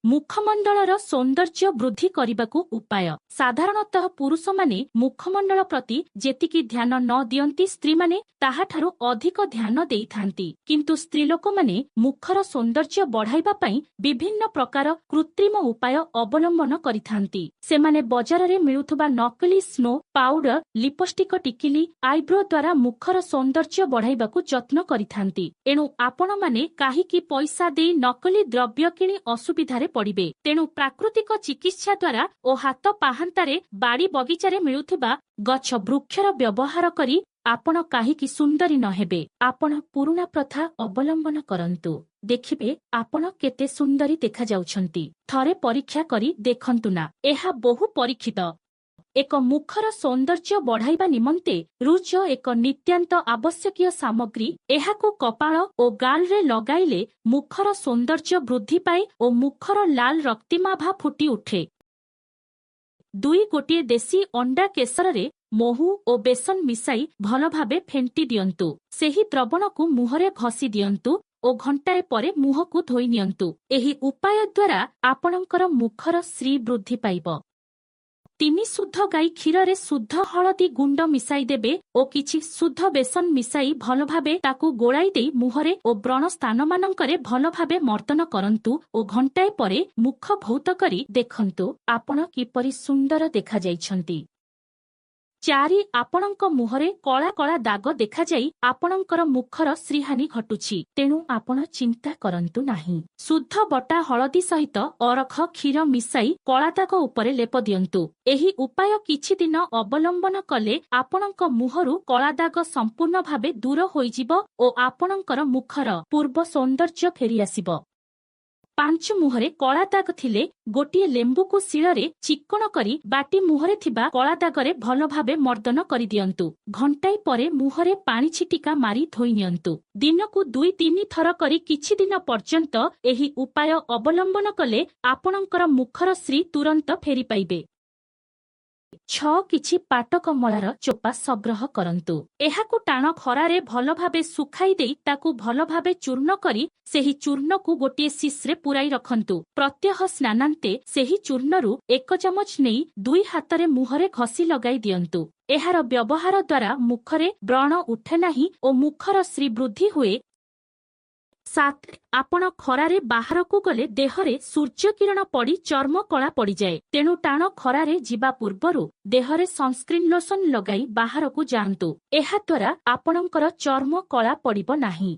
मुखमंडलर सौंदर्य वृद्धि करबाकू उपाय साधारणतः पुरुष माने मुखमंडल प्रति जेतिकी ध्यान न दियंती स्त्री माने ताहाठारु अधिक ध्यान देइथांती किंतु स्त्रीलोक माने मुखर सौंदर्य बढ़ाइबा पई विभिन्न प्रकार कृत्रिम उपाय अवलंबन करिथांती। सेमाने बजार रे मिलुथुबा नकली स्नो पाउडर लिपस्टिक टिकिली आईब्रो द्वारा मुखर सौंदर्य बढ़ाइबाकू यत्न करिथांती। एणु आपण माने काहीकि पैसा देई नकली द्रव्य किणी असुविधारे पड़िबे। तेणु प्राकृतिक चिकित्सा द्वारा ओ हाथ पाहांतारे बाड़ी बगीचारे मिलुथिबा गछ वृक्षर व्यवहार करी आपण काहीकि सुंदरी न हेबे। आपण पुरुणा प्रथा अवलंबन करंतु देखिबे आपण केते सुंदरी देखा जाउछंती। थरे परीक्षा करी देखंतु ना, एहा बहु परीक्षित। एक मुखर सौंदर्य बढ़ाइबा निमंते रुच एक नित्यांत आवश्यकीय सामग्री। एहाकू कपाळ ओ गाल रे लगाइले मुखर सौंदर्य वृद्धि पाए ओ मुखर लाल रक्तिमाभा फुटी उठे। 2 गोटिए देशी अंडा केसर रे महू ओ बेसन मिसाई भल भाबे फेंटी दियंतु। सेही द्रवण को मुहरे घसी दियंतु ओ घंटाए परे मुह को धोई नियंतु। एही उपाय द्वारा आपणकर मुखर श्री वृद्धि पाइब। 3 शुद्ध गाई क्षीर रे शुद्ध हलदी गुंड मिसाई देबे ओ किछि शुद्ध बेसन मिसाई भल भाबे ताकू गोळाई देई मुहरे ओ व्रण स्थान मानंकरे भल भाबे मर्दन करंतु ओ घंटाए परे मुख भौत करी देखंतु आपण किपरि सुंदर देखा जाइछंती। 4 आपणक मुहरे कला कला दाग देखा जाई आपणकर मुखर श्रीहानि घटुछि। तेणु आपण चिंता करंतु नाही। शुद्ध बटा हलदी सहित अरख क्षीर मिसाई कला दाग उपरे लेप दियंतु। एही उपाय किछि दिन अवलंबन कले आपणक मुहरु कला दाग संपूर्ण भाबे दूर होइजिब ओ आपणकर मुखर पूर्व सौंदर्य फेरी आसिब। 5 मुहरे कला दाग थिले गोटिए लेंबु को शिଳରେ चिक्कण करी बाटी मुहरे थिबा कला दागरे भल भाबे मर्दन करि दियंतु। घंटाई परे मुहरे पानी छिटिका मारी धोई नियंतु। दिनकू 2-3 थर करी किछि दिन पर्यंत एही उपाय अवलंबन कले आपणकर मुखर श्री तुरंत फेरी पाइबे। 6 किछि पाटक मलार चोपा संग्रह करंतु। एहाकू टाण खरारे भल भाबे सुखाई देई ताकू भल भाबे चूर्ण करी सेही चूर्ण को गोटिए शिशरे पुराई रखंतु। प्रत्यह स्नानांते सेही चूर्णरु 1 चमच नेई 2 हातरे मुहरे घसी लगाई दियंतु। एहार व्यवहार द्वारा मुखरे व्रण उठे नाही ओ मुखर श्री वृद्धि हुए। 7 आपण खरारे बाहर को गले देहरे सूर्य किरण पड़ी चर्म कला पड़ी जाए। तेणु टाण खरारे जिबा पूर्वरु देहरे सनस्क्रीन लोशन लगाई बाहर को जांतु। एहा द्वारा आपणकर चर्म कला पड़िबो नाही।